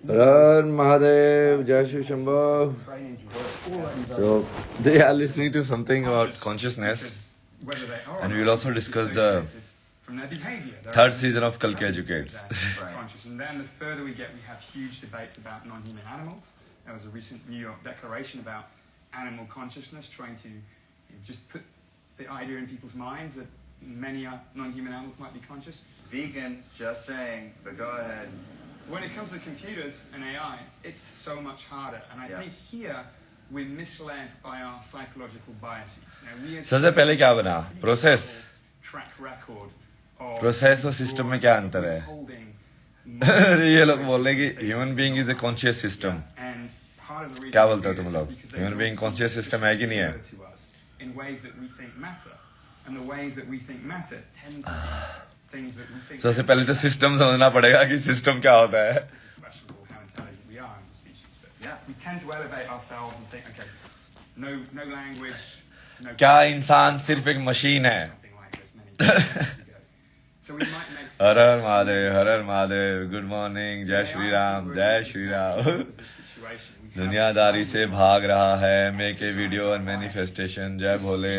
Har Mahadev, Jai Shri Shambho. So they are listening to something about consciousness, and we will also discuss the third season of Kalki Educates. Conscious. And then the further we get, we have huge debates about non-human animals. There was a recent New York declaration about animal consciousness, trying to just put the idea in people's minds that many non-human animals might be conscious. Vegan, just saying, but go ahead. When it comes to computers and AI, it's so much harder. And I think here we're misled by our psychological biases. सबसे पहले क्या बना process track record of process और system में क्या अंतर है ये लोग बोल रहे हैं कि human being is a conscious system क्या बोलते हो तुम लोग ह्यूमन बीइंग कॉन्शियस सिस्टम है कि नहीं है in ways that we think matter, and the ways that we think matter tend to be things that we think. सबसे पहले तो सिस्टम समझना पड़ेगा कि सिस्टम क्या होता है Questionable how intelligent we are as a species, but we tend to elevate ourselves and think, okay, no language, no. क्या इंसान सिर्फ एक मशीन है Something like this many years ago. So we might make. हर हर Mahadev good morning जय श्री राम जय श्री राम दुनियादारी से भाग रहा है मेक ए वीडियो और मैनिफेस्टेशन जय भोले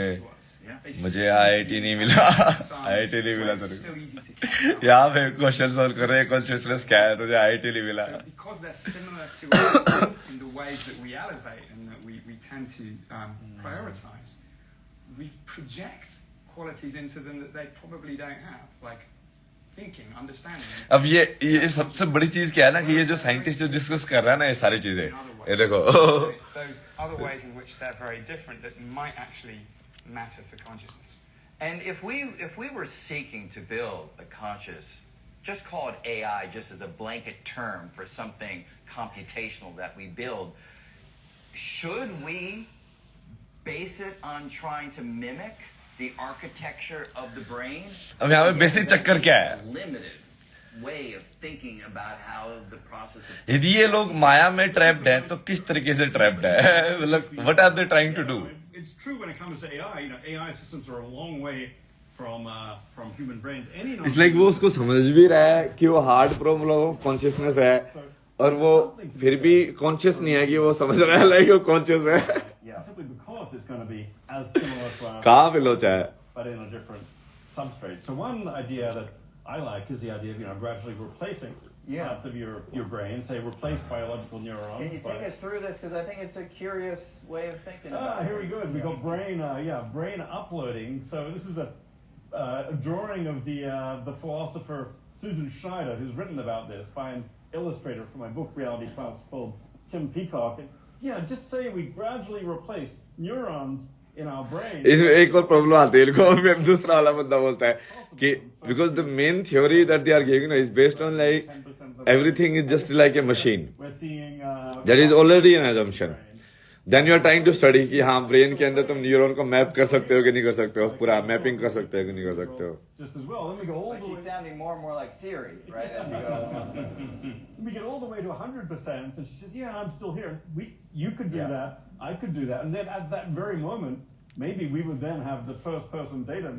मुझे आईआईटी नहीं मिला आईआईटी नहीं मिला तो यहाँ पे क्वेश्चन सॉल्व कर रहे हैं कॉन्शियसनेस क्या है तुझे आईआईटी नहीं मिला Because they're similar to us in the ways that we elevate and that we tend to prioritize, we project qualities into them that they probably don't have, like thinking, understanding. अब ये सबसे बड़ी चीज क्या है ना कि ये जो साइंटिस्ट जो डिस्कस कर रहा है ना ये सारी चीजें ये देखो Those other ways in which they're very different that might actually matter for consciousness. And if we were seeking to build a conscious, just call it AI, just as a blanket term for something computational that we build, should we base it on trying to mimic the architecture of the brain? अब यहाँ पे basic चक्कर क्या है Limited way of thinking about how the process of यदि ये लोग माया में ट्रैप्ड है तो किस तरीके से ट्रैप्ड है मतलब what are they trying to do It's true when it comes to AI. You know, AI systems are a long way from human brains. It's like वो उसको समझ भी रहा है कि वो हार्ड प्रॉब्लम कॉन्शियसनेस है और वो फिर भी कॉन्शियस नहीं है कि वो समझ रहा है लाइक वो कॉन्शियस है Simply because it's going to be as similar to our, कहाँ पे लोचा है but in a different substrate. So one idea that I like is the idea of gradually replacing parts of your brain, say replace biological neurons. Can you take us through this? Because I think it's a curious way of thinking about it. Here we go. We got brain uploading. So this is a drawing of the philosopher Susan Schneider, who's written about this by an illustrator for my book Reality Plus called Tim Peacock. And just say we gradually replace neurons in our brain. इसमें एक और problem आती है इनको फिर दूसरा वाला बंदा बोलता है कि because the main theory that they are giving is based on like everything is just like a machine. We're seeing That is already an assumption. Then you are trying to study कि हाँ brain के अंदर तुम neuron को map कर सकते हो कि नहीं कर सकते हो पूरा मैपिंग कर सकते हो कि नहीं कर सकते हो just as well. Then we go all But the way. she's sounding more and more like Siri, right? As we go. We get all the way to 100%, and she says, "Yeah, I'm still here. You could do that. I could do that." And then at that very moment, maybe we would then have the first-person data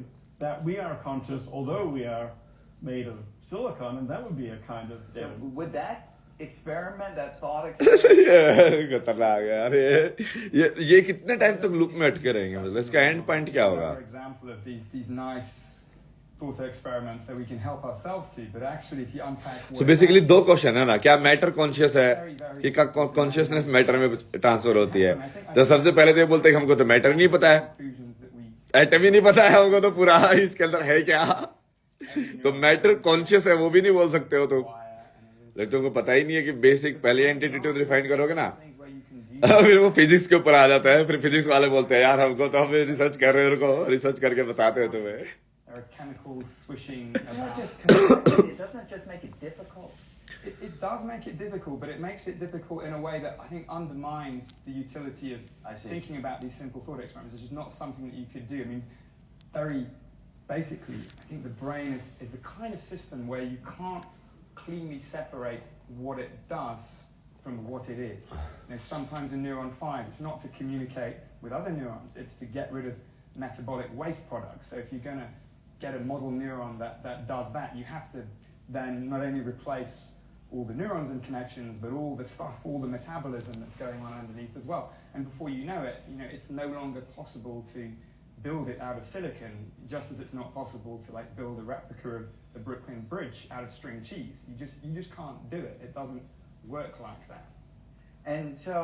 that we are conscious, although we are made of silicon, and that would be a kind of So data. would that experiment, that thought experiment? ये खतरनाक है यार ये कितने time तक loop में अटके रहेंगे मतलब इसका एंड पॉइंट क्या होगा Another example of these nice thought experiments that we can help ourselves to, but actually if you unpack so basically दो क्वेश्चन है ना क्या मैटर कॉन्शियस है कि कॉन्शियसनेस मैटर में ट्रांसफर होती है तो सबसे पहले तो ये बोलते हैं कि हमको तो मैटर नहीं पता है conclusions that we एटम ही नहीं पता है हमको तो पूरा इसके अंदर है क्या तो मैटर कॉन्शियस है वो भी नहीं बोल सकते हो तो लेकिन तुमको पता ही नहीं है कि बेसिक पहले एंटिटी तो डिफाइन करोगे ना things where you can use फिर वो फिजिक्स के ऊपर आ जाता है फिर फिजिक्स वाले बोलते हैं यार हमको तो हम रिसर्च कर रहे हो रिसर्च करके बताते हो तुम्हें there are chemicals swishing Doesn't about. doesn't it just make it difficult? It does make it difficult, but it makes it difficult in a way that I think undermines the utility I of see. thinking about these simple thought experiments. It's just not something that you could do. I mean, very basically, I think the brain is the kind of system where you can't cleanly separate what it does from what it is. Sometimes a neuron fires. It's not to communicate with other neurons. It's to get rid of metabolic waste products. So if you're going to get a model neuron that does that, you have to then not only replace all the neurons and connections, but all the stuff, all the metabolism that's going on underneath as well. And before you know it, it's no longer possible to build it out of silicon, just as it's not possible to like build a replica of the Brooklyn Bridge out of string cheese. You just can't do it. It doesn't work like that. And so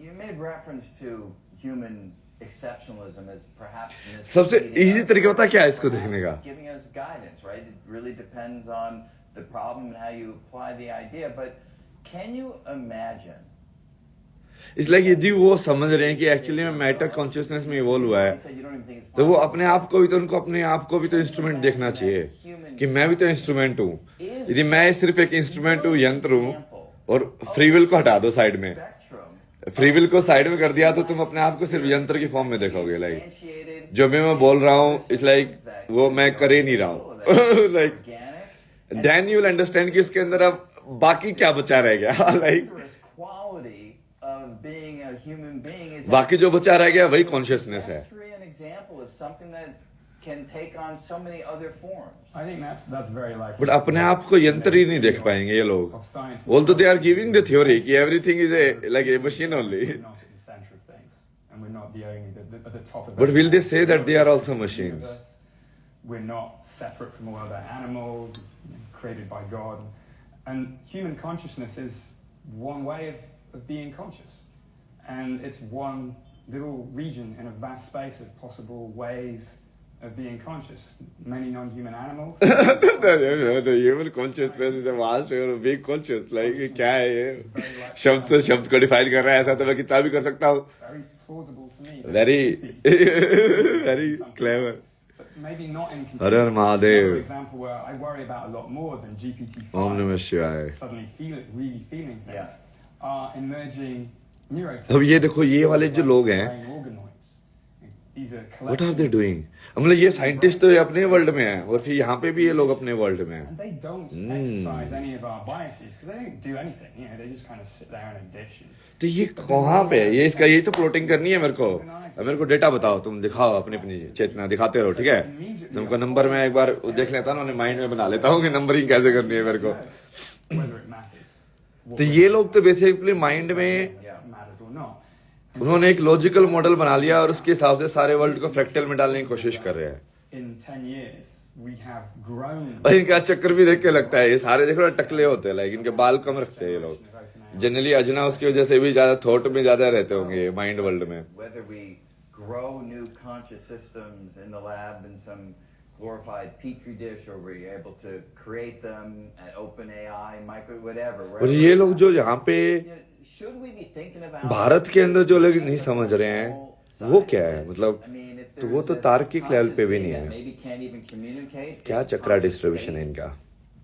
you made reference to human exceptionalism as perhaps सबसे easy तरीका पता क्या है इसको देखने का? giving us guidance, right? It really depends on the problem and how you apply the idea. But can you imagine? It's like यदि वो समझ रहे हैं कि एक्चुअली में मैटर कॉन्शियसनेस में इवॉल्व हुआ है, तो वो अपने आप को भी तो उनको अपने आप को भी तो इंस्ट्रूमेंट देखना चाहिए कि मैं भी तो इंस्ट्रूमेंट हूँ. यदि मैं सिर्फ एक इंस्ट्रूमेंट हूँ, यंत्र हूँ, और फ्री विल को हटा दो साइड में, फ्री विल को साइड में कर दिया तो तुम अपने आप को सिर्फ यंत्र की फॉर्म में देखोगे. लाइक जो भी मैं बोल रहा हूँ इट्स लाइक वो मैं कर ही नहीं रहा हूँ. Like then you will understand कि इसके अंदर अब बाकी क्या बचा रह गया. लाइक बाकी जो बचा रह गया वही कॉन्शियसनेस है. बट अपने आप को यंत्र ही नहीं देख पाएंगे ये लोग. Although they are giving the theory कि everything is like a machine only. But will they say that they are also machines? We're not separate from all other animals created by God. And human consciousness is one way of being conscious. And it's one little region in a vast space of possible ways of being conscious. Many non-human animals. The human consciousness is a vast way of being conscious. Like, क्या है ये? शब्द से शब्द को define कर रहा है, ऐसा तो मैं कितना भी कर सकता हूँ. Very plausible to me. Very clever. But maybe not in Har Har Mahadev. For example, where I worry about a lot more than GPT-5. Om Namah Shivaya. Suddenly really feeling things. Are emerging अब ये देखो ये वाले जो लोग हैं, what are they doing? मतलब ये साइंटिस्ट तो अपने वर्ल्ड में है और फिर यहाँ पे भी ये लोग अपने वर्ल्ड में हैं. तो ये कहाँ पे है? ये इसका ये तो प्लॉटिंग करनी है मेरे को डेटा बताओ, तुम दिखाओ अपनी अपनी चेतना दिखाते रहो, ठीक है? तुमको नंबर में एक बार देख लेता हूँ, माइंड में बना लेता हूँ कि नंबरिंग कैसे करनी है मेरे को. तो ये लोग तो बेसिकली माइंड में उन्होंने एक लॉजिकल मॉडल बना लिया और उसके हिसाब से सारे वर्ल्ड को फ्रैक्टल में डालने की कोशिश कर रहे हैं. और इनका चक्कर भी देख के लगता है ये सारे देखो टकले होते हैं, लाइक इनके बाल कम रखते हैं ये लोग. जनरली अजना उसकी वजह से भी ज्यादा थॉट में ज्यादा रहते होंगे माइंड वर्ल्ड में. glorified petri dish, or were you able to create them at OpenAI, micro whatever? और ये लोग जो यहाँ पे should we be thinking about Bharat के अंदर जो लोग नहीं समझ रहे हैं वो क्या है, मतलब तो वो तो तार्किक लेवल पे भी नहीं है. क्या चक्रा डिस्ट्रीब्यूशन है इनका?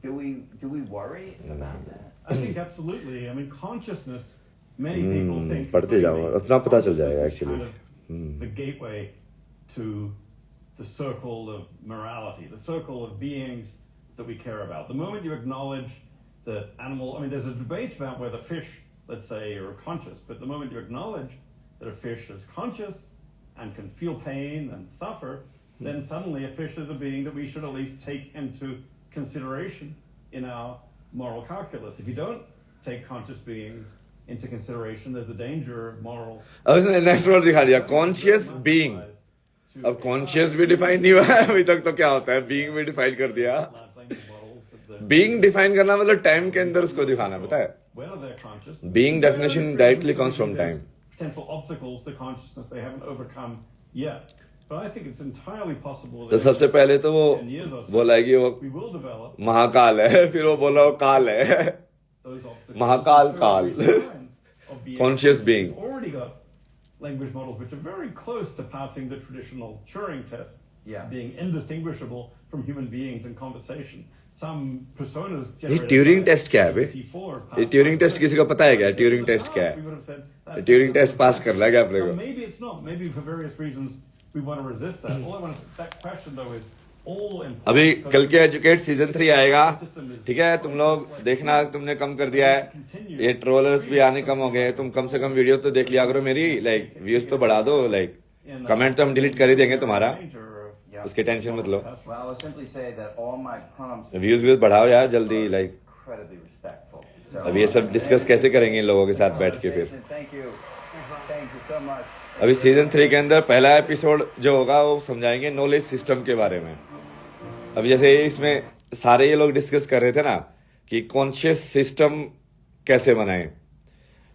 Do we worry about that? I think absolutely. I mean, consciousness. Many people think पढ़ते जाओ अपना पता चल जाएगा actually. The gateway to the circle of morality, the circle of beings that we care about. The moment you acknowledge that animal, I mean, there's a debate about whether fish, let's say, are conscious, but the moment you acknowledge that a fish is conscious and can feel pain and suffer, then suddenly a fish is a being that we should at least take into consideration in our moral calculus. If you don't take conscious beings into consideration, there's the danger of moral. अब इसने next word दिखा दिया, conscious being. अब conscious भी define नहीं हुआ है अभी तक, तो क्या होता है? बीइंग भी डिफाइन कर दिया. बीइंग डिफाइन करना मतलब टाइम के अंदर उसको दिखाना, पता है? Being definition directly comes from time. तो सबसे पहले तो वो बोलाएगी वो महाकाल है, फिर वो बोला वो काल है. महाकाल काल. Conscious being. Language models which are very close to passing the traditional Turing test, being indistinguishable from human beings in conversation. Some personas. ये ट्यूरिंग टेस्ट क्या है बे? ये ट्यूरिंग टेस्ट किसी को पता है क्या? ट्यूरिंग टेस्ट क्या है? ट्यूरिंग टेस्ट पास कर रहा है क्या अपने को? Maybe it's not. Maybe for various reasons we want to resist that. All I want to that question though is. अभी कल के एजुकेट सीजन 3 आएगा, ठीक है? तुम लोग देखना, तुमने कम कर दिया है, ये ट्रोलर्स भी आने कम हो गए. तुम कम से कम वीडियो तो देख लिया करो मेरी, लाइक व्यूज तो बढ़ा दो, लाइक कमेंट तो हम डिलीट कर ही देंगे तुम्हारा, उसकी टेंशन मत लो. व्यूज बढ़ाओ यार जल्दी, लाइक incredibly respectful. So, अब ये सब डिस्कस कैसे करेंगे इन लोगों के साथ बैठ के फिर? Thank you. Thank you so much. अभी सीजन 3 के अंदर पहला एपिसोड जो होगा वो समझाएंगे नॉलेज सिस्टम के बारे में। अब जैसे इसमें सारे ये लोग डिस्कस कर रहे थे ना कि कॉन्शियस सिस्टम कैसे बनाएं,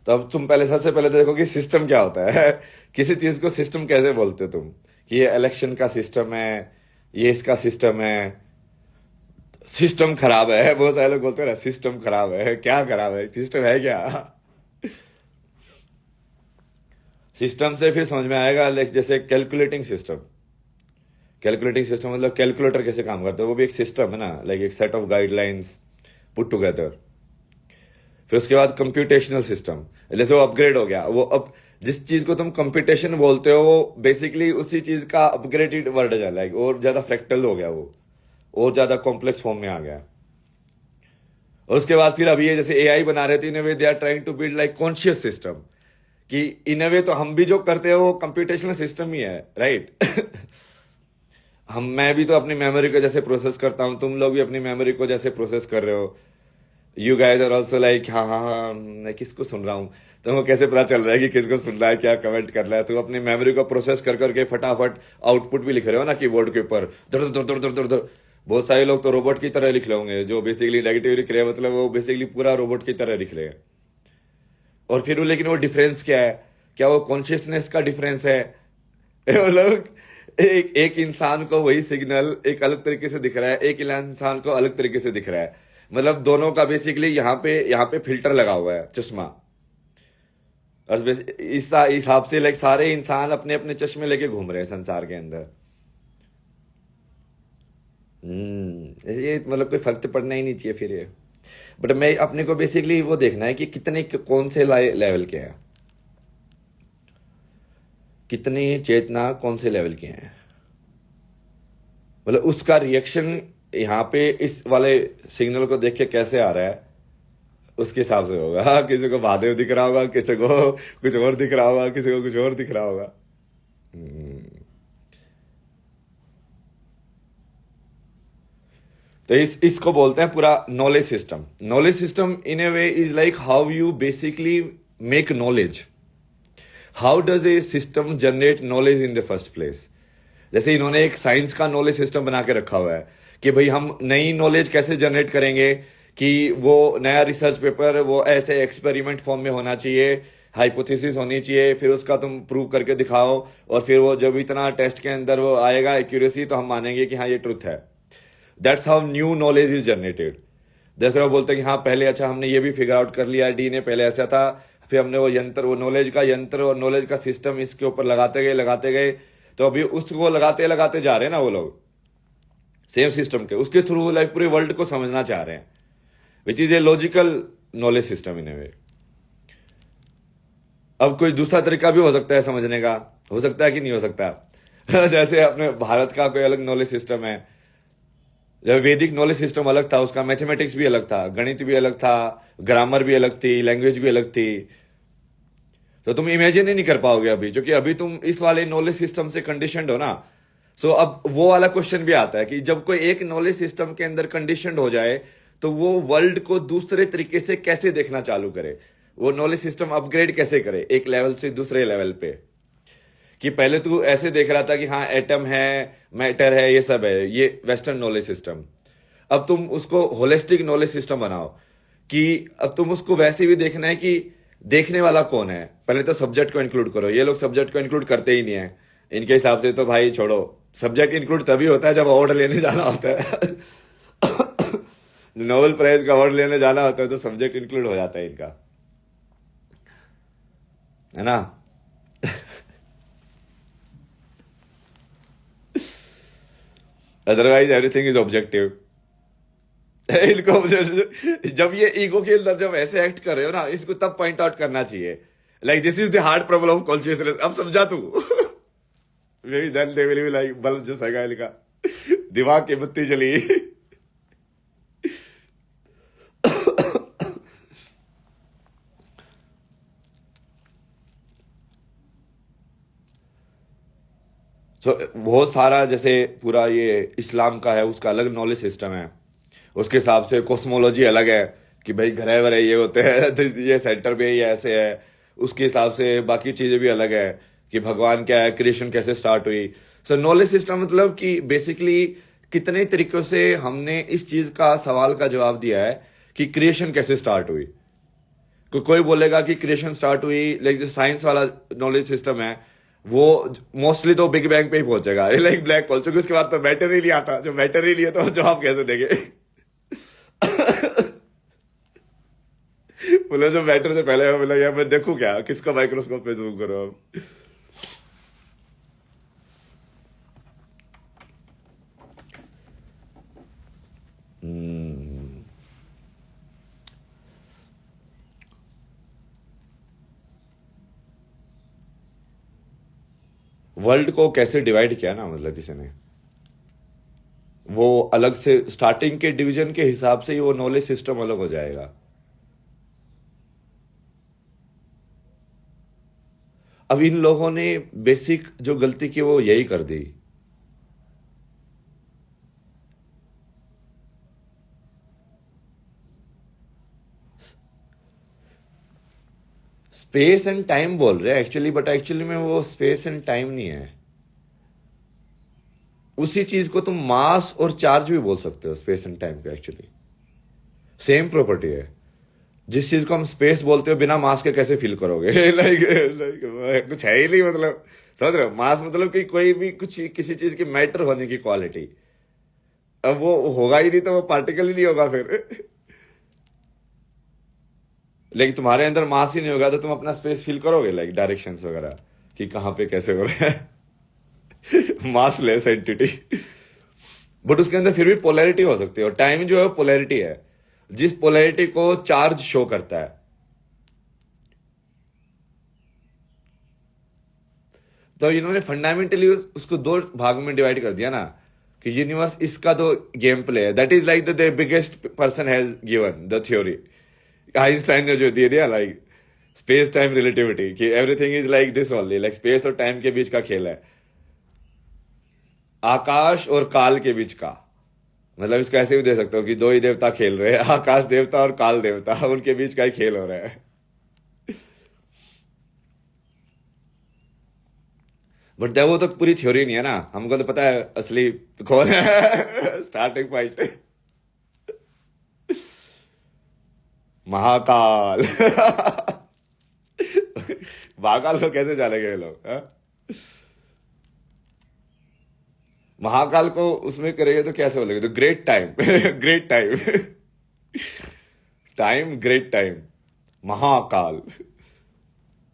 तो अब तुम पहले सबसे पहले तो देखो कि सिस्टम क्या होता है। किसी चीज को सिस्टम कैसे बोलते हो तुम? कि ये इलेक्शन का सिस्टम है, ये इसका सिस्टम है, सिस्टम खराब है। बहुत सारे लोग बोलते हैं ना सिस्टम खराब है। क्या खराब है? सिस्टम है क्या? सिस्टम से फिर समझ में आएगा जैसे कैलकुलेटिंग सिस्टम। कैलकुलेटिंग सिस्टम मतलब कैलकुलेटर कैसे काम करता है, वो भी एक सिस्टम है ना, लाइक एक set of guidelines put together. फिर उसके बाद कंप्यूटेशनल सिस्टम, जैसे वो अपग्रेड हो गया, वो अब जिस चीज को तुम कंप्यूटेशन बोलते हो वो बेसिकली उसी चीज का अपग्रेडेड वर्ड है, लाइक और ज्यादा फ्रैक्टल हो गया, वो और ज्यादा कॉम्प्लेक्स फॉर्म में आ गया। और उसके बाद फिर अभी ये जैसे एआई बना रहे थे, in way they are trying to build like conscious system, कि इन वे तो हम भी जो करते हैं वो कंप्यूटेशनल सिस्टम ही है, राइट? मैं भी तो अपनी मेमोरी को जैसे प्रोसेस करता हूं, तुम लोग भी अपनी मेमोरी को जैसे प्रोसेस कर रहे हो। You guys are also like हाँ मैं किसको सुन रहा हूँ, तुमको कैसे पता चल रहा है कि किसको सुन रहा है, क्या कमेंट कर रहा है? तुम अपनी मेमोरी को प्रोसेस कर करके फटाफट आउटपुट भी लिख रहे हो ना कीबोर्ड के ऊपर, दर दर दर दर दर दर। बहुत सारे लोग तो रोबोट की तरह लिख रहे होंगे, जो बेसिकली नेगेटिव लिख रहे हैं, मतलब वो बेसिकली पूरा रोबोट की तरह लिख रहे हैं। और फिर लेकिन वो डिफरेंस क्या है? क्या वो कॉन्शियसनेस का डिफरेंस है? वो लोग एक इंसान को वही सिग्नल एक अलग तरीके से दिख रहा है, एक इंसान को अलग तरीके से दिख रहा है। मतलब दोनों का बेसिकली यहाँ पे फिल्टर लगा हुआ है, चश्मा। और इस हिसाब से लाइक सारे इंसान अपने अपने चश्मे लेके घूम रहे हैं संसार के अंदर। ये मतलब कोई फर्क तो पड़ना ही नहीं चाहिए फिर ये। बट मैं अपने को बेसिकली वो देखना है कि कितने कौन से लेवल के हैं, कितनी चेतना कौन से लेवल की है, मतलब उसका रिएक्शन यहाँ पे इस वाले सिग्नल को देख के कैसे आ रहा है, उसके हिसाब से होगा। हाँ, किसी को महादेव दिख रहा होगा, किसी को कुछ और दिख रहा होगा, किसी को कुछ और दिख रहा होगा। तो इसको बोलते हैं पूरा knowledge system. Knowledge system in a way is like how you basically make knowledge. How does a system generate knowledge in the first place? जैसे इन्होंने एक साइंस का नॉलेज सिस्टम बना के रखा हुआ है कि भाई हम नई नॉलेज कैसे जनरेट करेंगे, कि वो नया रिसर्च पेपर वो ऐसे एक्सपेरिमेंट फॉर्म में होना चाहिए, हाइपोथेसिस होनी चाहिए, फिर उसका तुम प्रूव करके दिखाओ, और फिर वो जब इतना टेस्ट के अंदर वो आएगा एक्यूरेसी, तो हम मानेंगे कि हाँ ये ट्रुथ है। That's how new knowledge is generated. जैसे वो बोलते हैं कि हाँ पहले अच्छा हमने ये भी फिगर आउट कर लिया, डी ने पहले ऐसा था, फिर हमने वो यंत्र, वो नॉलेज का यंत्र और नॉलेज का सिस्टम इसके ऊपर लगाते गए, तो अभी उसको लगाते जा रहे हैं ना वो लोग सेम सिस्टम के, उसके थ्रू लाइक पूरे वर्ल्ड को समझना चाह रहे हैं, which is a logical knowledge system in a way. अब कोई दूसरा तरीका भी हो सकता है समझने का, हो सकता है कि नहीं हो सकता। जैसे अपने भारत का कोई अलग नॉलेज सिस्टम है, जब वैदिक नॉलेज सिस्टम अलग था, उसका मैथमेटिक्स भी अलग था, गणित भी अलग था, ग्रामर भी अलग थी, लैंग्वेज भी अलग थी। तो तुम इमेजिन ही नहीं कर पाओगे अभी, क्योंकि अभी तुम इस वाले नॉलेज सिस्टम से कंडीशनड हो ना। सो अब वो वाला क्वेश्चन भी आता है कि जब कोई एक नॉलेज सिस्टम के अंदर कंडीशनड हो जाए, तो वो वर्ल्ड को दूसरे तरीके से कैसे देखना चालू करे, वो नॉलेज सिस्टम अपग्रेड कैसे करे एक लेवल से दूसरे लेवल पे। कि पहले तू ऐसे देख रहा था कि हाँ एटम है, मैटर है, ये सब है, ये वेस्टर्न नॉलेज सिस्टम। अब तुम उसको होलिस्टिक नॉलेज सिस्टम बनाओ, कि अब तुम उसको वैसे भी देखना है कि देखने वाला कौन है। पहले तो सब्जेक्ट को इंक्लूड करो, ये लोग सब्जेक्ट को इंक्लूड करते ही नहीं है इनके हिसाब से, तो भाई छोड़ो। सब्जेक्ट इंक्लूड तभी होता है जब अवार्ड लेने जाना होता है। नोबेल प्राइज का अवार्ड लेने जाना होता है तो सब्जेक्ट इंक्लूड हो जाता है इनका, है ना। Otherwise everything is objective. इनको जब ये ईगो के अंदर जब ऐसे एक्ट कर रहे हो ना, इसको तब पॉइंट आउट करना चाहिए, like this is the hard problem of consciousness. अब समझा तू? Then they will be like bulb जो सगाइल का दिमाग की बत्ती जली। बहुत सारा जैसे पूरा ये इस्लाम का है, उसका अलग नॉलेज सिस्टम है, उसके हिसाब से कॉस्मोलॉजी अलग है, कि भाई घरे वरे ये होते हैं तो ये सेंटर पे ये ऐसे है, उसके हिसाब से बाकी चीजें भी अलग है कि भगवान क्या है, क्रिएशन कैसे स्टार्ट हुई। सो नॉलेज सिस्टम मतलब कि बेसिकली कितने तरीकों से हमने इस चीज का सवाल का जवाब दिया है कि क्रिएशन कैसे स्टार्ट हुई। कोई बोलेगा कि क्रिएशन स्टार्ट हुई, लाइक जो साइंस वाला नॉलेज सिस्टम है वो मोस्टली तो बिग बैंग पे ही पहुंचेगा, लाइक ब्लैक होल, क्योंकि उसके बाद तो मैटर ही नहीं आता। जो मैटर ही नहीं है तो जवाब कैसे देंगे? बोले जो मैटर से पहले है, बोला यार मैं देखूं क्या, किसका माइक्रोस्कोप पे जूम करो अब। वर्ल्ड को कैसे डिवाइड किया ना, मतलब किसी ने वो अलग से स्टार्टिंग के डिवीजन के हिसाब से ही वो नॉलेज सिस्टम अलग हो जाएगा। अब इन लोगों ने बेसिक जो गलती की वो यही कर दी। स्पेस एंड टाइम बोल रहे हैं एक्चुअली, बट एक्चुअली में वो स्पेस एंड टाइम नहीं है। उसी चीज को तुम मास और चार्ज भी बोल सकते हो, स्पेस एंड टाइम को। एक्चुअली सेम प्रॉपर्टी है। जिस चीज को हम स्पेस बोलते हो बिना मास के कैसे फील करोगे? लाइक कुछ है ही नहीं, मतलब समझ रहे हो? मास मतलब कि कोई भी कुछ किसी चीज की मैटर होने की क्वालिटी। अब वो होगा ही नहीं तो वो पार्टिकल ही नहीं होगा फिर। लेकिन तुम्हारे अंदर मास ही नहीं होगा तो तुम अपना स्पेस फील करोगे, लाइक डायरेक्शंस वगैरह कि कहां पे कैसे हो रहा है। मासलेस एंटिटी, बट उसके अंदर फिर भी पोलैरिटी हो सकती है। और टाइम जो है पोलैरिटी है, जिस पोलैरिटी को चार्ज शो करता है। तो इन्होंने फंडामेंटली उसको दो भाग में डिवाइड कर दिया ना कि यूनिवर्स इसका तो गेम प्ले है, that is like the biggest person has given the theory. Einstein ने जो दे दिया, लाइक स्पेस टाइम रिलेटिविटी, कि everything is like this only, like space और टाइम के बीच का खेल है, आकाश और काल के बीच का। मतलब इसको ऐसे भी दे सकते हो कि दो ही देवता खेल रहे हैं, आकाश देवता और काल देवता, उनके बीच का ही खेल हो रहा है। बट वो तो पूरी थ्योरी नहीं है ना, हमको तो पता है असली कौन है। Starting point Mahakal. महाकाल को कैसे जानेंगे ये लोग? महाकाल को उसमें करेंगे तो कैसे बोलेंगे? तो great time. Great time, time great time, Mahakal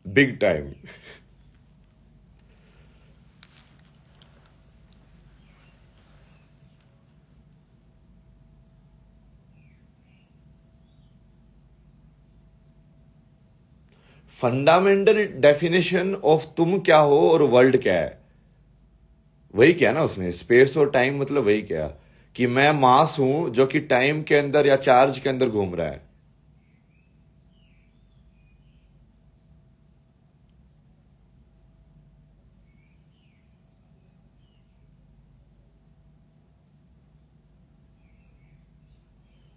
big time. Fundamental definition of तुम क्या हो और वर्ल्ड क्या है, वही क्या ना उसने। स्पेस और टाइम मतलब वही क्या कि मैं मास हूं जो कि टाइम के अंदर या चार्ज के अंदर घूम रहा है।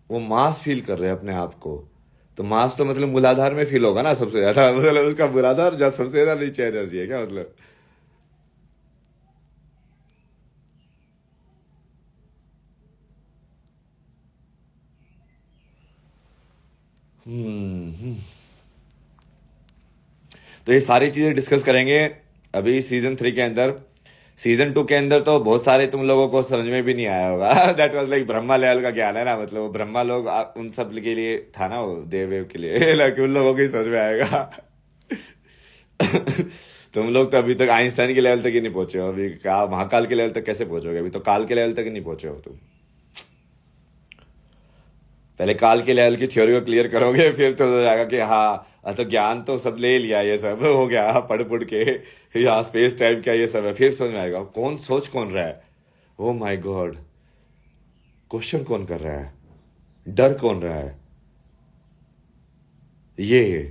वो मास फील कर रहे हैं अपने आप को। तो मास तो मतलब मूलाधार में फील होगा ना सबसे ज्यादा, मतलब उसका मूलाधार जब सबसे ज्यादा नीचे एनर्जी है क्या मतलब? तो ये सारी चीजें डिस्कस करेंगे अभी सीजन 3 के अंदर। सीजन 2 के अंदर तो बहुत सारे तुम लोगों को समझ में भी नहीं आया होगा। That was like Brahma level का ज्ञान है ना, मतलब वो ब्रह्मा लोग उन सब के लिए था ना, वो देव वेव के लिए। लाइक उन लोगों को ही समझ में आएगा। तुम लोग तो अभी तक आइंस्टाइन के लेवल तक ही नहीं पहुंचे हो। अभी क्या महाकाल के लेवल तक कैसे पहुंचोगे? अभी तो काल के लेवल तक ही नहीं पहुंचे हो तुम। पहले काल के लेवल की थ्योरी को क्लियर करोगे, फिर तो हो जाएगा कि हाँ तो ज्ञान तो सब ले लिया, ये सब हो गया पढ़ पुढ़ के, यहाँ स्पेस टाइम क्या ये सब है। फिर समझ में आएगा कौन सोच कौन रहा है। ओ माय गॉड, क्वेश्चन कौन कर रहा है, डर कौन रहा है, ये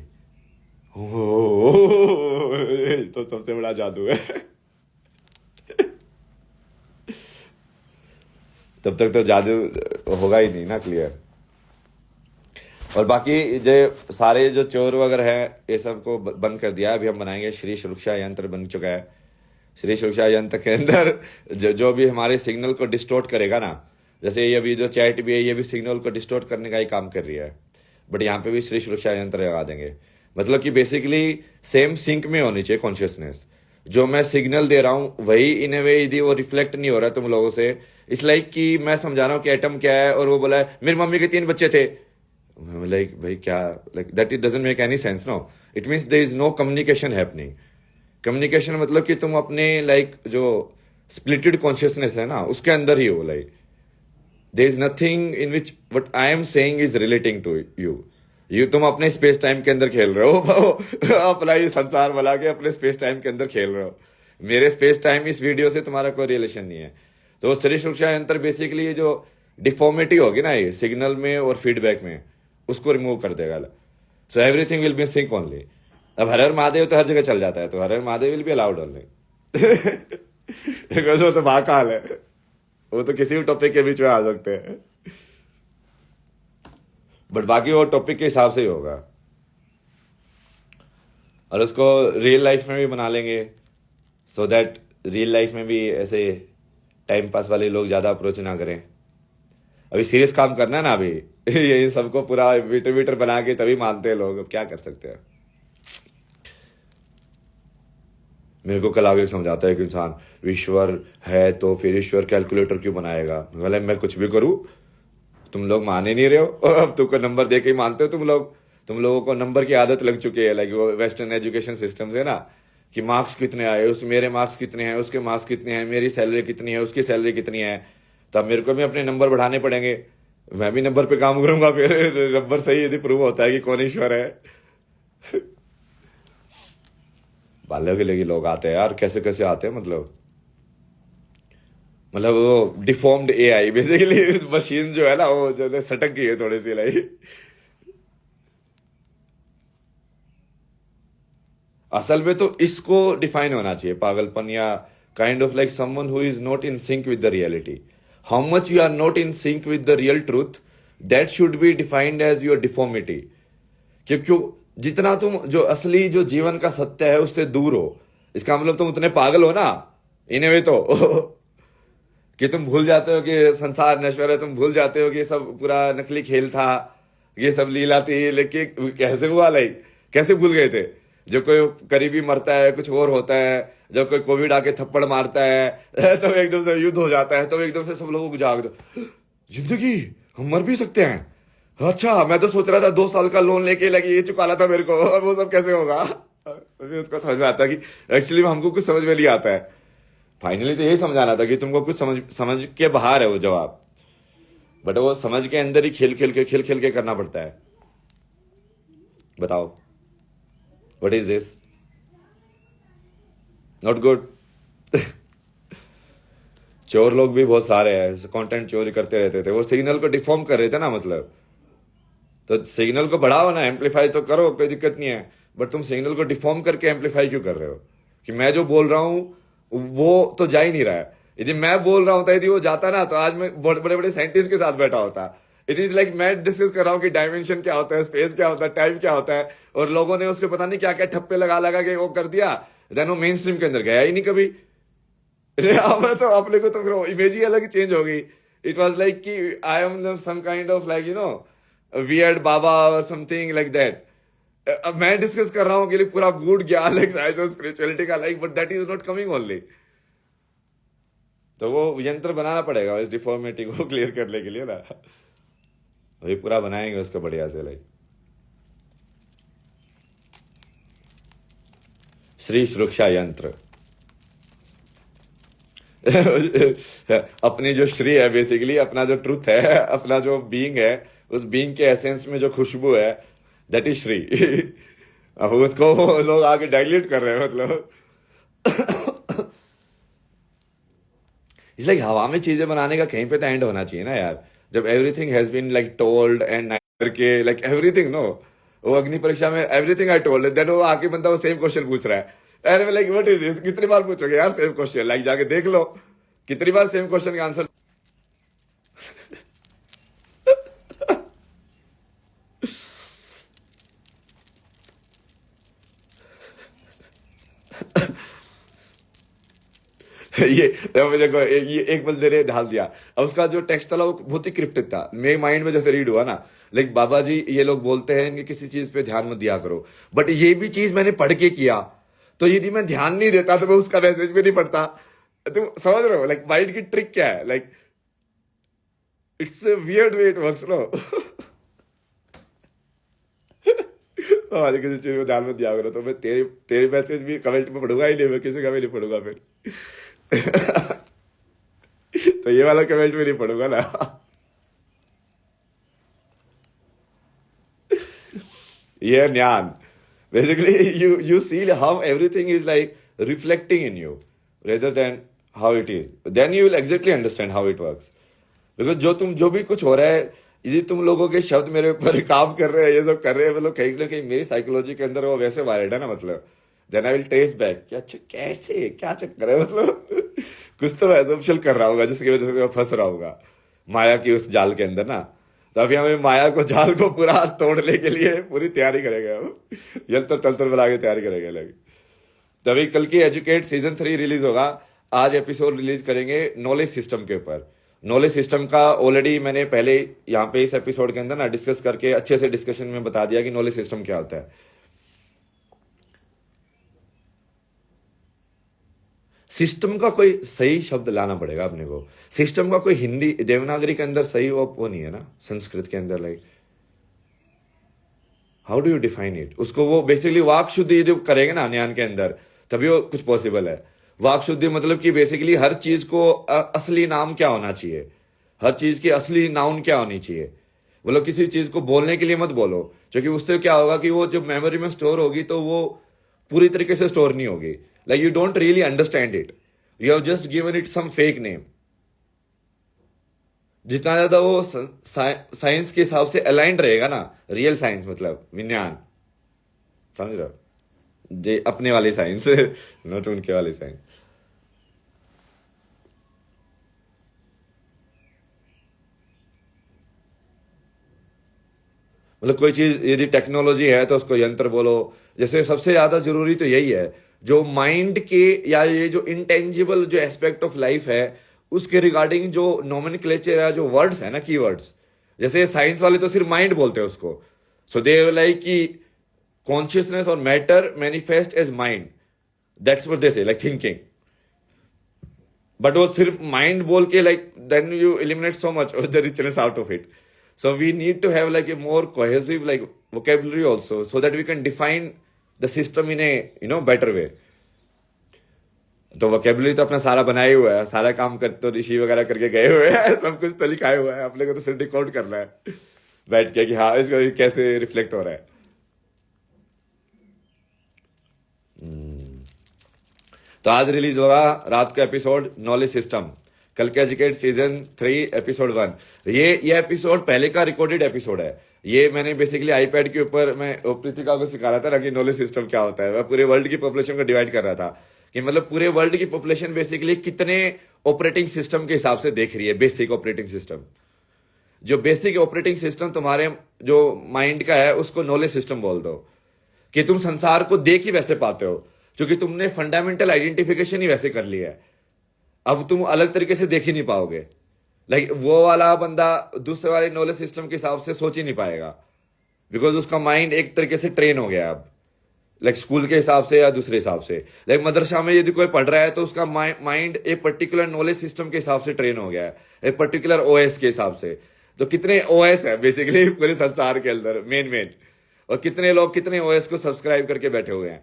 तो सबसे बड़ा जादू है। तब तक तो जादू होगा ही नहीं ना क्लियर। और बाकी जो सारे जो चोर वगैरह है ये सबको बंद कर दिया है। अभी हम बनाएंगे श्री सुरक्षा यंत्र बन चुका है। श्री सुरक्षा यंत्र के अंदर जो भी हमारे सिग्नल को डिस्टोर्ट करेगा ना, जैसे ये अभी जो चैट भी है ये भी सिग्नल को डिस्टोर्ट करने का ही काम कर रही है, बट यहाँ पे भी श्री सुरक्षा यंत्र लगा देंगे। मतलब कि बेसिकली सेम सिंक में होनी चाहिए कॉन्शियसनेस। जो मैं सिग्नल दे रहा हूँ वही इन ए वे यदि वो रिफ्लेक्ट नहीं हो रहा है तुम लोगों से, इस लाइक कि मैं समझा रहा हूँ कि एटम क्या है और वो बोला है मेरी मम्मी के 3 बच्चे थे, लाइक भाई क्या, like that it doesn't make any sense no. It means there is no communication happening. Communication मतलब कि तुम अपने लाइक जो स्प्लिटेड कॉन्शियसनेस है ना उसके अंदर ही हो, like there is nothing in which what I am saying is relating to you तुम अपने स्पेस टाइम के अंदर खेल रहे हो अपना ये संसार बना के अपने स्पेस टाइम के अंदर खेल रहे हो। मेरे स्पेस टाइम इस वीडियो से तुम्हारा कोई रिलेशन नहीं है। तो श्री सुरक्षा यंत्र बेसिकली ये जो डिफॉर्मिटी होगी ना ये सिग्नल में और फीडबैक में उसको रिमूव कर देगा। So everything will be sync only. अब हर हर महादेव तो हर जगह चल जाता है, तो हर हर Mahadev will be allowed only. वो तो महाकाल है, वो तो किसी भी टॉपिक के बीच में आ सकते हैं, बट बाकी वो टॉपिक के हिसाब से ही होगा। और उसको रियल लाइफ में भी बना लेंगे सो दैट रियल लाइफ में भी ऐसे टाइम पास वाले लोग ज्यादा अप्रोच ना करें। अभी सीरियस काम करना है ना, अभी ये सबको पूरा वीटर वीटर बना के तभी मानते हैं लोग। अब क्या कर सकते हैं। मेरे को कल आगे समझाता है कि इंसान ईश्वर है तो फिर ईश्वर कैलकुलेटर क्यों बनाएगा। बोले मैं कुछ भी करूं तुम लोग मान ही नहीं रहे हो। अब तुमको नंबर दे के ही मानते हो तुम लोग। तुम लोगों को नंबर की आदत लग चुकी है, लाइक वो वेस्टर्न एजुकेशन सिस्टम से ना, कि मार्क्स कितने आए, उस मेरे मार्क्स कितने हैं, उसके मार्क्स कितने हैं, मेरी सैलरी कितनी है, उसकी सैलरी कितनी है। तो अब मेरे को भी अपने नंबर बढ़ाने पड़ेंगे, मैं भी नंबर पे काम करूंगा। फिर नंबर सही यदि प्रूव होता है कि कौन ईश्वर है। बाल्य के लिए लोग आते हैं यार, कैसे कैसे आते हैं। मतलब वो डिफॉर्म्ड एआई बेसिकली मशीन जो है ना वो जो सटक गई है थोड़ी सी लाई। असल में तो इसको डिफाइन होना चाहिए पागलपन, या kind of like someone who is not in sync with the reality. How much you are not in sync with the real truth, that should be defined as your deformity. क्योंकि जितना तुम जो असली जो जीवन का सत्य है उससे दूर हो, इसका मतलब तुम उतने पागल हो ना इन्हें वे तो कि तुम भूल जाते हो कि संसार नश्वर है, तुम भूल जाते हो कि ये सब पूरा नकली खेल था, ये सब लीला थी। लेकिन कैसे हुआ, लाइक कैसे भूल गए थे। जो कोई करीबी मरता है, कुछ और होता है, जब कोई कोविड आके थप्पड़ मारता है तो एकदम से युद्ध हो जाता है, तो एकदम से सब लोगों को जाग दो, जिंदगी हम मर भी सकते हैं। अच्छा मैं तो सोच रहा था 2 साल का लोन लेके लगे ये चुकाना था मेरे को, और वो सब कैसे होगा। उसको समझ में आता कि एक्चुअली हमको कुछ समझ में नहीं आता है। फाइनली तो यही समझाना था कि तुमको कुछ समझ के बाहर है वो जवाब, बट वो समझ के अंदर ही खेल खेल के करना पड़ता है। बताओ what is this, not good. चोर लोग भी बहुत सारे हैं, कंटेंट चोरी करते रहते थे, वो सिग्नल को डिफॉर्म कर रहे थे ना। मतलब तो सिग्नल को बढ़ाओ ना, एम्पलीफाई तो करो, कोई दिक्कत नहीं है, बट तुम सिग्नल को डिफॉर्म करके एम्पलीफाई क्यों कर रहे हो। कि मैं जो बोल रहा हूं वो तो जा ही नहीं रहा है। यदि मैं बोल रहा होता, यदि वो जाता ना, तो आज मैं बहुत बड़े बड़े साइंटिस्ट के साथ बैठा होता। इट इज लाइक मैं डिस्कस कर रहा हूँ कि डायमेंशन क्या होता है, स्पेस क्या होता है, टाइम क्या होता है, और लोगों ने उसके पता नहीं क्या क्या ठप्पे लगा के वो कर दिया, देन वो मेन स्ट्रीम के अंदर गया ही नहीं कभी। तो अपने को तो फिर इमेज ही अलग चेंज हो गई। इट वॉज लाइक कि I am some kind of like you know weird बाबा और समथिंग लाइक दैट। अब मैं डिस्कस कर रहा हूँ कि पूरा गुड ज्ञान लाइक साइंस और स्पिरिचुअलिटी का, like but that is not coming only. तो वो यंत्र बनाना पड़ेगा इस डिफॉर्मिटी को क्लियर करने के लिए ना। वही पूरा बनाएंगे उसको बढ़िया से, लाइक श्री सुरक्षा यंत्र। अपनी जो श्री है बेसिकली अपना जो ट्रुथ है, अपना जो बीइंग है, उस बीइंग के एसेंस में जो खुशबू है दैट इज श्री। अब उसको लोग आगे डाइल्यूट कर रहे हैं। मतलब इस लाइक हवा में चीजें बनाने का कहीं पे तो एंड होना चाहिए ना यार। जब everything has been like told and करके लाइक एवरीथिंग नो, वो अग्नि परीक्षा में एवरीथिंग आई टोल्ड, देन वो आके बंदा वो सेम क्वेश्चन पूछ रहा है। And like what is this, कितनी बार पूछोगे यार सेम क्वेश्चन, लाइक जाके देख लो कितनी बार सेम क्वेश्चन का आंसर ये देखो ये एक बंदे ने ढाल दिया। अब उसका जो टेक्स्ट था वो बहुत ही क्रिप्टिक था, मेरे माइंड में जैसे रीड हुआ ना, लाइक बाबा जी ये लोग बोलते हैं कि किसी चीज पे ध्यान मत दिया करो, बट ये भी चीज मैंने पढ़ के किया, तो यदि मैं ध्यान नहीं देता तो मैं उसका मैसेज भी नहीं पढ़ता। तुम समझ रहे हो लाइक माइंड की ट्रिक क्या है, like it's weird way it works no. आज किसी चीज में ध्यान मत दिया करो, तो मैं तेरे मैसेज भी कमेंट में पढ़ूंगा ही नहीं, मैं किसी का भी नहीं पढ़ूंगा फिर। तो ये वाला कमेंट भी नहीं पढ़ूंगा ना। ये ज्ञान basically you see how everything is like reflecting in you rather than how it is, then you will exactly understand how it works, because जो भी कुछ हो रहा है, यदि तुम लोगों के शब्द मेरे ऊपर काम कर रहे हैं, ये सब कर रहे हैं, मतलब कहीं ना कहीं मेरी साइकोलॉजी के अंदर वो वैसे वायरड है ना, मतलब then I will trace back कि अच्छा कैसे क्या चक्कर है, मतलब कुछ तो एजम्पशन कर रहा होगा जिसकी वजह से मैं फंस रहा होगा माया की उस जाल के अंदर ना। तो अभी हमें माया को जाल को पूरा तोड़ने के लिए पूरी तैयारी करेंगे हम, यंत्र तंत्र बना के तैयारी करेंगे लगे। तो अभी कल की एजुकेट सीजन 3 रिलीज होगा, आज एपिसोड रिलीज करेंगे नॉलेज सिस्टम के ऊपर। नॉलेज सिस्टम का ऑलरेडी मैंने पहले यहाँ पे इस एपिसोड के अंदर ना डिस्कस करके अच्छे से डिस्कशन में बता दिया कि नॉलेज सिस्टम क्या होता है। सिस्टम का कोई सही शब्द लाना पड़ेगा अपने को, सिस्टम का कोई हिंदी देवनागरी के अंदर सही वो नहीं है ना, संस्कृत के अंदर like how do you define it, उसको वो बेसिकली वाक शुद्धि जो करेंगे ना ज्ञान के अंदर तभी वो कुछ पॉसिबल है। वाक शुद्धि मतलब कि बेसिकली हर चीज को असली नाम क्या होना चाहिए, हर चीज की असली नाउन क्या होनी चाहिए। मतलब किसी चीज को बोलने के लिए मत बोलो, क्योंकि उससे क्या होगा कि वो जब मेमोरी में स्टोर होगी तो वो पूरी तरीके से स्टोर नहीं होगी, like you don't really understand it, you have just given it some fake name. जितना ज्यादा वो साइंस के हिसाब से अलाइंड रहेगा ना, रियल साइंस मतलब विज्ञान, समझ रहे हो, जे अपने वाली साइंस नॉट उनके वाली साइंस। मतलब कोई चीज यदि टेक्नोलॉजी है तो उसको यंत्र बोलो, जैसे सबसे ज्यादा जरूरी तो यही है जो माइंड के या ये जो इंटेंजिबल जो एस्पेक्ट ऑफ लाइफ है उसके रिगार्डिंग जो नोमेनक्लेचर है, जो वर्ड्स है ना, कीवर्ड्स, जैसे साइंस वाले तो सिर्फ माइंड बोलते हैं उसको, सो दे लाइक कि कॉन्शियसनेस और matter manifest as mind, that's what they say, like thinking. But वो सिर्फ माइंड बोल के like then you eliminate so much of the richness out of it. So we need to have like a more cohesive like vocabulary also, so that we can define the system in a better way. तो vocabulary तो अपना सारा बनाया हुआ है, सारा काम करते तो ऋषि वगैरह करके गए हुए हैं, सब कुछ तो लिखाया हुआ है, अपने को तो सिर्फ रिकॉर्ड करना है बैठ के कि हाँ इसको कैसे रिफ्लेक्ट हो रहा है। तो आज रिलीज होगा रात का एपिसोड नॉलेज सिस्टम, कल के एजुकेट सीजन 3 एपिसोड 1। ये एपिसोड पहले का रिकॉर्डेड एपिसोड है, ये मैंने बेसिकली आईपैड के ऊपर मैं प्रीतिका को सिखा रहा था ना कि नॉलेज सिस्टम क्या होता है। मैं पूरे वर्ल्ड की पॉपुलेशन को डिवाइड कर रहा था कि मतलब पूरे वर्ल्ड की पॉपुलेशन बेसिकली कितने ऑपरेटिंग सिस्टम के हिसाब से देख रही है। बेसिक ऑपरेटिंग सिस्टम, जो बेसिक ऑपरेटिंग सिस्टम तुम्हारे जो माइंड का है उसको नॉलेज सिस्टम बोल दो, कि तुम संसार को देख ही वैसे पाते हो क्योंकि तुमने फंडामेंटल आइडेंटिफिकेशन ही वैसे कर लिया है। अब तुम अलग तरीके से देख ही नहीं पाओगे, लाइक वो वाला बंदा दूसरे वाले नॉलेज सिस्टम के हिसाब से सोच ही नहीं पाएगा, बिकॉज उसका माइंड एक तरीके से ट्रेन हो गया अब, लाइक स्कूल के हिसाब से या दूसरे हिसाब से। लाइक मदरसा में यदि कोई पढ़ रहा है तो उसका माइंड एक पर्टिकुलर नॉलेज सिस्टम के हिसाब से ट्रेन हो गया है, एक पर्टिकुलर ओएस के हिसाब से। तो कितने ओएस है बेसिकली पूरे संसार के अंदर मेन, और कितने लोग कितने ओएस को सब्सक्राइब करके बैठे हुए हैं।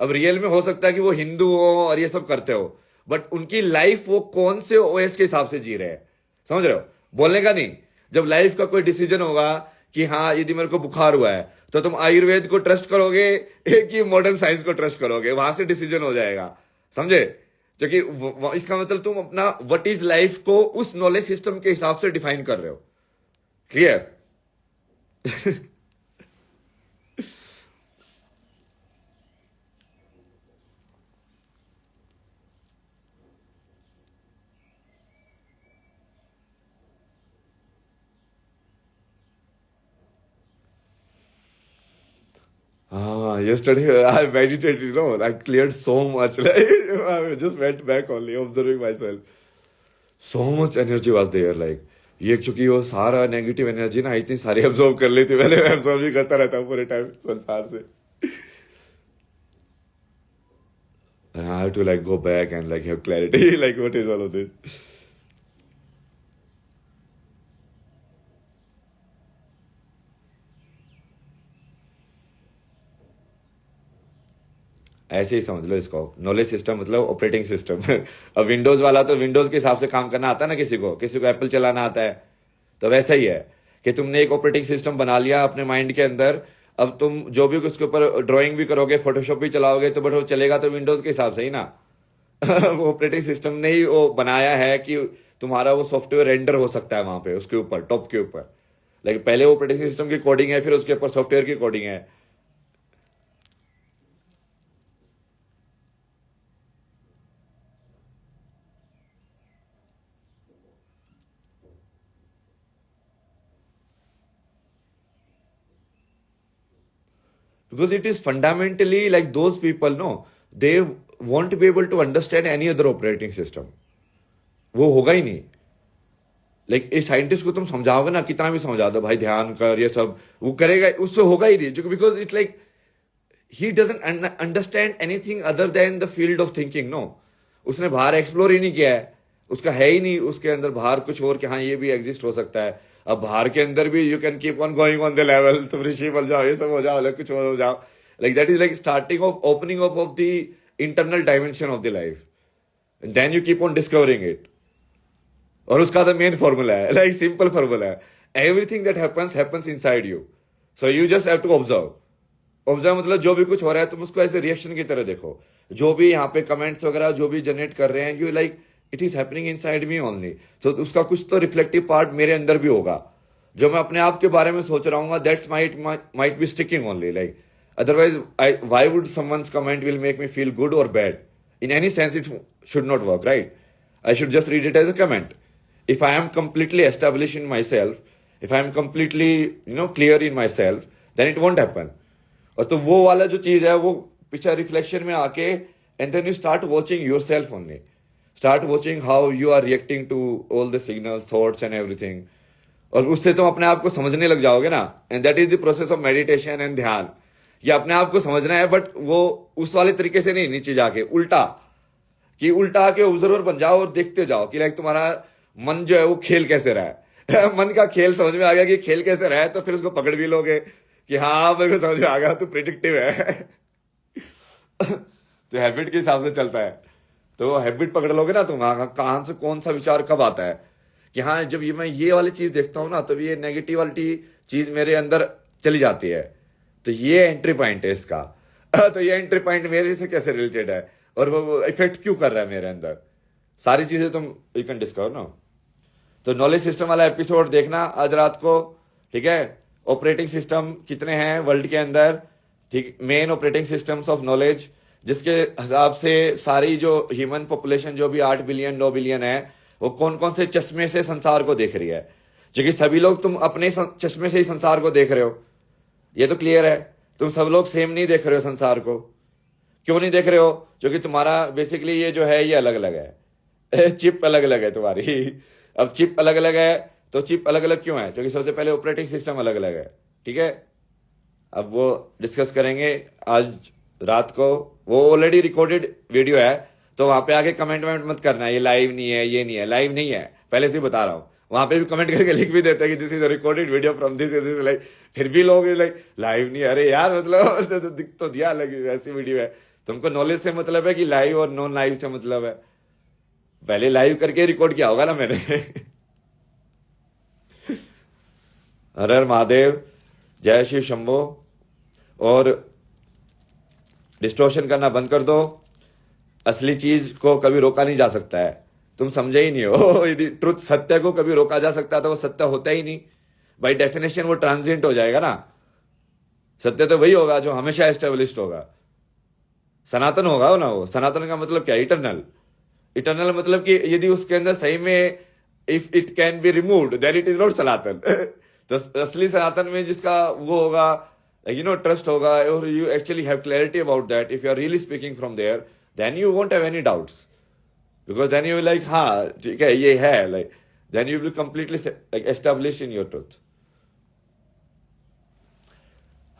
अब रियल में हो सकता है कि वो हिंदू हो और ये सब करते हो, बट उनकी लाइफ वो कौन से ओएस के हिसाब से जी रहे हैं, समझ रहे हो, बोलने का नहीं। जब लाइफ का कोई डिसीजन होगा कि हाँ यदि मेरे को बुखार हुआ है तो तुम आयुर्वेद को ट्रस्ट करोगे कि मॉडर्न साइंस को ट्रस्ट करोगे, वहां से डिसीजन हो जाएगा, समझे। क्योंकि इसका मतलब तुम अपना व्हाट इज लाइफ को उस नॉलेज सिस्टम के हिसाब से डिफाइन कर रहे हो। Clear? Yesterday I meditated, you know, I cleared so much. Like, I just went back only observing myself. So much energy was there. Like, ये क्योंकि वो सारा नेगेटिव एनर्जी ना इतनी सारी एब्जॉर्ब कर लेती, पहले मैं एब्जॉर्ब भी करता रहता हूँ पूरे टाइम संसार से. And I have to like go back and like have clarity, like what is all of this. ऐसे ही समझ लो इसको. नॉलेज सिस्टम मतलब ऑपरेटिंग सिस्टम. अब विंडोज वाला तो विंडोज के हिसाब से काम करना आता है ना, किसी को एप्पल चलाना आता है. तो वैसा ही है कि तुमने एक ऑपरेटिंग सिस्टम बना लिया अपने माइंड के अंदर. अब तुम जो भी उसके ऊपर ड्राइंग भी करोगे, फोटोशॉप भी चलाओगे, तो बट वो चलेगा तो विंडोज के हिसाब से ही ना. वो ऑपरेटिंग सिस्टम ने ही वो बनाया है कि तुम्हारा वो सॉफ्टवेयर रेंडर हो सकता है वहां पे, उसके ऊपर टॉप के ऊपर. लाइक पहले ऑपरेटिंग सिस्टम की कोडिंग है, फिर उसके ऊपर सॉफ्टवेयर की कोडिंग है. Because it is fundamentally like those people, no, they won't be able to understand any other operating system. वो होगा ही नहीं. लाइक इस साइंटिस्ट को तुम समझाओगे ना, कितना भी समझा दो भाई ध्यान कर ये सब, वो करेगा, उससे होगा ही नहीं. Because it's like he doesn't understand anything other than the field of thinking. No, उसने बाहर एक्सप्लोर ही नहीं किया है, उसका है ही नहीं उसके अंदर बाहर कुछ और कि हाँ ये भी एग्जिस्ट हो सकता है. अब बाहर के अंदर भी you can keep on going on the level, तुम ऋषि बन जाओ, ये सब हो जाओ, अलग कुछ और हो जाओ. Like that is like starting of opening up of the internal dimension of the life. Then you keep on discovering it. और उसका द मेन फॉर्मूला है, लाइक सिंपल फॉर्मूला है, everything that happens inside you. So you just have to observe मतलब जो भी कुछ हो रहा है तुम उसको ऐसे रिएक्शन की तरह देखो. जो भी यहाँ पे कमेंट्स वगैरह जो भी जनरेट कर रहे हैं, you like it is happening inside me only. So उसका कुछ तो रिफ्लेक्टिव पार्ट मेरे अंदर भी होगा. जो मैं अपने आप के बारे में सोच रहा हूँ, that's might be sticking only. Like otherwise why would someone's comment will make me feel good और bad? In any sense it should not work, right? I should just read it as a comment. If I am completely established in myself, if I am completely, clear in myself, then it won't happen. और तो वो वाला जो चीज है वो पीछे reflection में आके, and then you start watching yourself only. Start watching how you are reacting to all the signals, thoughts and everything. और उससे तुम अपने आप को समझने लग जाओगे ना. And that is the process of meditation and ध्यान. ये अपने आप को समझना है, बट वो उस वाले तरीके से नहीं, नीचे जाके उल्टा के ऑब्जर्वर बन जाओ और देखते जाओ कि लाइक तुम्हारा मन जो है वो खेल कैसे रहा है. मन का खेल समझ में आ गया कि खेल कैसे रहा है, तो फिर उसको पकड़ भी लोगे कि हाँ मेरे को समझ में आ गया, तो प्रिडिक्टिव है. तो हैबिट के हिसाब से चलता है. तो हैबिट पकड़ लोगे ना, तुम कहां से कौन सा विचार कब आता है कि हाँ जब मैं ये वाली चीज देखता हूं ना, तब ये नेगेटिविटी चीज मेरे अंदर चली जाती है. तो ये एंट्री पॉइंट है इसका. तो ये एंट्री पॉइंट मेरे से कैसे रिलेटेड है और वो इफेक्ट क्यों कर रहा है मेरे अंदर, सारी चीजें तुम यू कैन डिस्कवर ना. तो नॉलेज सिस्टम वाला एपिसोड देखना आज रात को, ठीक है. ऑपरेटिंग सिस्टम कितने हैं वर्ल्ड के अंदर, ठीक, main operating systems of knowledge, जिसके हिसाब से सारी जो ह्यूमन पॉपुलेशन जो भी 8 बिलियन 9 बिलियन है, वो कौन कौन से चश्मे से संसार को देख रही है. क्योंकि सभी लोग तुम अपने चश्मे से ही संसार को देख रहे हो, ये तो क्लियर है. तुम सब लोग सेम नहीं देख रहे हो संसार को. क्यों नहीं देख रहे हो? क्योंकि तुम्हारा बेसिकली ये जो है ये अलग अलग है. चिप अलग अलग है तुम्हारी. अब चिप अलग अलग है, तो चिप अलग अलग क्यों है? क्योंकि सबसे पहले ऑपरेटिंग सिस्टम अलग अलग है, ठीक है. अब वो डिस्कस करेंगे आज रात को. वो ऑलरेडी रिकॉर्डेड वीडियो है, तो वहां पे आके कमेंट मत करना ये लाइव नहीं है, ये नहीं है. लाइव नहीं है, पहले से ही बता रहा हूं. वहां पे भी कमेंट करके लिख भी देते हैं कि this is a recorded video from this like. फिर भी लोग लाइक लाइव नहीं. अरे यार मतलब दिख तो दिया लगी ऐसी वीडियो है. तुमको नॉलेज से मतलब है कि लाइव और नॉन लाइव से मतलब है? पहले लाइव करके रिकॉर्ड किया होगा ना मैंने. हर हर महादेव, जय श्री शंभो. और डिस्टोर्शन करना बंद कर दो. असली चीज को कभी रोका नहीं जा सकता है, तुम समझे ही नहीं हो. यदि ट्रुथ, सत्य को कभी रोका जा सकता तो वो सत्य होता ही नहीं. बाय डेफिनेशन वो ट्रांजिएंट हो जाएगा ना. सत्य तो वही होगा जो हमेशा एस्टेब्लिश्ड होगा, सनातन होगा ना. वो सनातन का मतलब क्या? इटरनल. इटरनल मतलब कि यदि उसके अंदर सही में if it can be removed then it is not Sanatan. तो असली सनातन में जिसका वो होगा like trust होगा, or you actually have clarity about that. If you are really speaking from there, then you won't have any doubts, because then you will like हाँ ठीक है ये है, like then you will completely like established in your truth.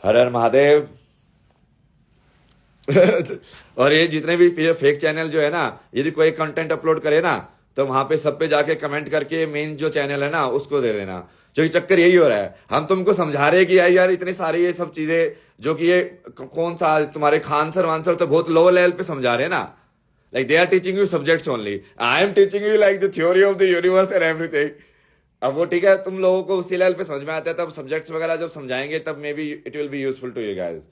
हर हर महादेव. और ये जितने भी फेक चैनल जो है ना, यदि कोई कंटेंट अपलोड करे ना, तो वहां पे सब पे जाके कमेंट करके मेन जो चैनल है ना उसको दे देना. क्योंकि चक्कर यही हो रहा है, हम तुमको समझा रहे हैं कि यार इतनी सारी ये सब चीजें जो कि ये कौन सा तुम्हारे खान सर वानसर तो बहुत लो लेवल पे समझा रहे हैं ना, like they are teaching you subjects only. I am teaching you like the theory of the universe and everything. अब वो ठीक है, तुम लोगों को उसी लेवल पे समझ में आता है, तब सब्जेक्ट्स वगैरह जब समझाएंगे तब maybe it will be useful to you guys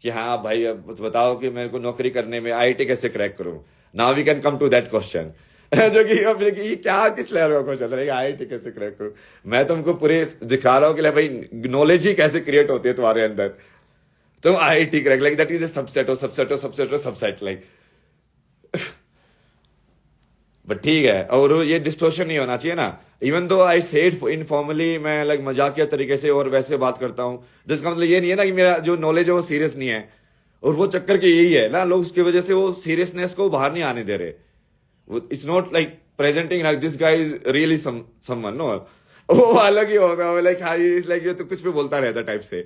कि हाँ भाई अब बताओ कि मेरे को नौकरी करने में आईआईटी कैसे क्रैक करूं. Now we can come to that question. जो कि अब ये क्या किस लेवल का क्वेश्चन है, आईआईटी कैसे क्रैक करूं. मैं तुमको पूरे दिखा रहा हूं कि भाई नॉलेज ही कैसे क्रिएट होती है तुम्हारे अंदर. तुम IIT crack, like that is a subset like. But ठीक है, और ये डिस्टोर्शन नहीं होना चाहिए ना. Even though I said informally, मैं लाइक मजाकिया तरीके से और वैसे बात करता हूँ, जिसका मतलब ये नहीं है ना कि मेरा जो नॉलेज है वो सीरियस नहीं है. और वो चक्कर के यही है ना, लोग उसकी वजह से वो सीरियसनेस को बाहर नहीं आने दे रहे. It's not like presenting like this guy is really someone, no, वो अलग ही होता है, लाइक हाई इज लाइक ये तो कुछ भी बोलता रहता टाइप से.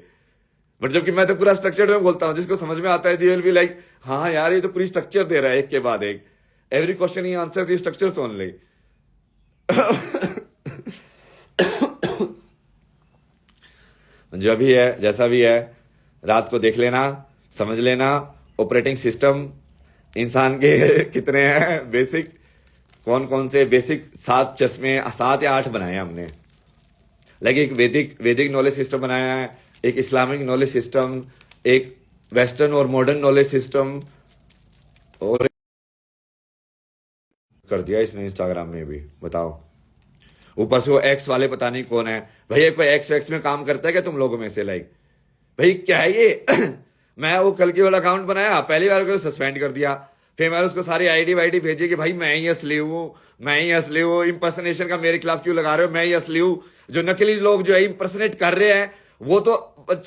बट जबकि मैं तो पूरा स्ट्रक्चर में बोलता हूँ, जिसको समझ में आता है विल बी लाइक हाँ यार ये तो पूरी स्ट्रक्चर दे रहा है एक के बाद एक. Every question he answers the structures only. जो भी है जैसा भी है, रात को देख लेना, समझ लेना. ऑपरेटिंग सिस्टम इंसान के कितने हैं बेसिक, कौन कौन से बेसिक 7 चश्मे 7 या 8 बनाए हमने. लाइक एक वैदिक नॉलेज सिस्टम बनाया है, एक इस्लामिक नॉलेज सिस्टम, एक वेस्टर्न और मॉडर्न नॉलेज सिस्टम, और कर दिया इसने इंस्टाग्राम में भी. बताओ, ऊपर से वो एक्स वाले पता नहीं कौन है. भैया कोई एक्स में काम करता है क्या तुम लोगों में से? लाइक भाई क्या है ये? मैं वो कल की वाला अकाउंट बनाया, पहली बार को सस्पेंड कर दिया. फिर मैंने उसको सारी आईडी वाईडी भेजी कि भाई मैं ही असली हूँ, इंपर्सनेशन का मेरे खिलाफ क्यों लगा रहे हो, मैं ही असली हूँ. जो नकली लोग जो है इंपर्सनेट कर रहे हैं वो तो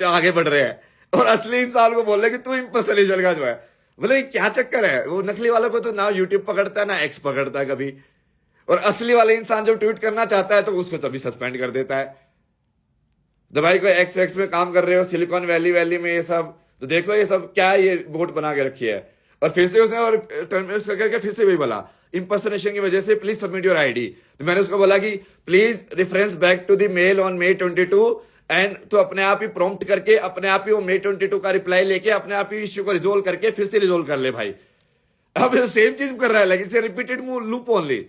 आगे बढ़ रहे हैं, और असली इंसान को बोल रहे कि तू इंपर्सनेशन का जो है. बोले क्या चक्कर है? वो नकली वालों को तो ना यूट्यूब पकड़ता है ना एक्स पकड़ता है कभी, और असली वाले इंसान जब ट्वीट करना चाहता है तो उसको तभी सस्पेंड कर देता है. तो भाई कोई एक्स में काम कर रहे हो सिलिकॉन वैली में, ये सब तो देखो ये सब क्या ये बोट बना के रखी है. और फिर से उसने और करके फिर से वही बोला इंपर्सनेशन की वजह से प्लीज सबमिट योर आईडी. तो मैंने उसको बोला कि please reference back to the mail on May 22 and तो अपने आप ही प्रॉम्प्ट करके अपने आप ही वो May 22 का रिप्लाई लेके अपने आप ही इश्यू को रिजोल्व करके फिर से रिजोल्व कर ले भाई. अब सेम चीज कर रहा है, like it's repeated loop only.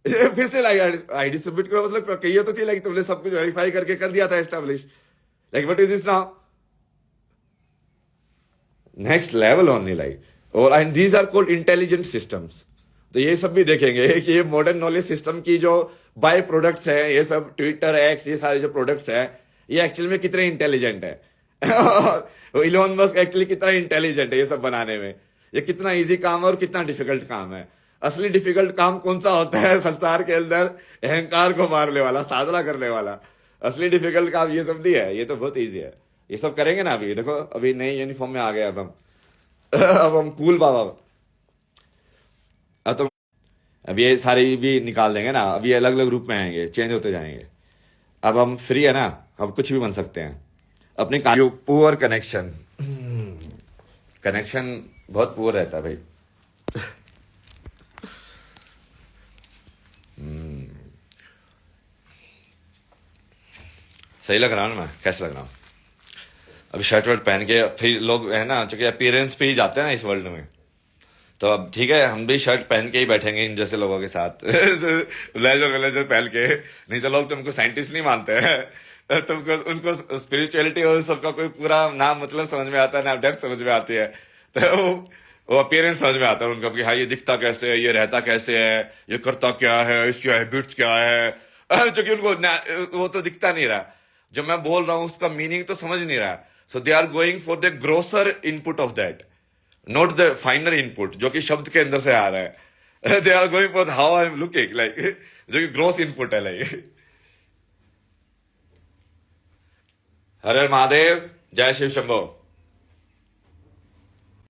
फिर से लाइक आईडी सबमिट करो, मतलब कहिए तो थी लाइक तुमने सब कुछ वेरीफाई करके कर दिया था establish. Like what is this now? Next level only like. और and these are called intelligent systems. तो ये सब भी देखेंगे कि ये मॉडर्न नॉलेज सिस्टम की जो बाय प्रोडक्ट्स हैं, ये सब ट्विटर एक्स ये सारे जो प्रोडक्ट्स हैं, ये एक्चुअली में कितने इंटेलिजेंट है. इलोन मस्क एक्चुअली कितना इंटेलिजेंट है ये सब बनाने में. ये कितना इजी काम है और कितना डिफिकल्ट काम है. असली डिफिकल्ट काम कौन सा होता है संसार के अंदर? अहंकार को मारने वाला, साधना करने वाला. असली डिफिकल्ट काम ये सब नहीं है, ये तो बहुत ईजी है. ये सब करेंगे ना. अभी देखो अभी नई यूनिफॉर्म में आ गए अब हम कूल बाबा. अब तो अब ये सारे भी निकाल देंगे ना, अब ये अलग अलग रूप में आएंगे, चेंज होते जाएंगे. अब हम फ्री है ना, हम कुछ भी बन सकते हैं अपने काम. पुअर कनेक्शन बहुत पुअर रहता है भाई. सही लग रहा हूँ ना मैं? कैसे लग रहा हूँ? अभी शर्ट वर्ट पहन के फिर लोग है ना, चूंकि अपीयरेंस पे ही जाते हैं ना इस वर्ल्ड में, तो अब ठीक है हम भी शर्ट पहन के ही बैठेंगे इन जैसे लोगों के साथ. ब्लेजर पहन के. नहीं तो लोग तुमको साइंटिस्ट नहीं मानते हैं, तुमको उनको स्पिरिचुअलिटी और सबका कोई पूरा ना मतलब समझ में आता है ना डेप्थ समझ में आती है. तो वो अपीयरेंस समझ में आता है उनका कि हाँ ये दिखता कैसे है, ये रहता कैसे है, ये करता क्या है, इसकी हैबिट्स क्या है. जो कि उनको वो तो दिखता नहीं रहा. जो मैं बोल रहा हूँ उसका मीनिंग तो समझ नहीं रहा. So they are going for the grosser input of that, not the finer input जो कि शब्द के अंदर से आ रहा है. They are going for how I am looking like, जो कि ग्रोस इनपुट है लाइक. हर हर महादेव. जय शिव शंभो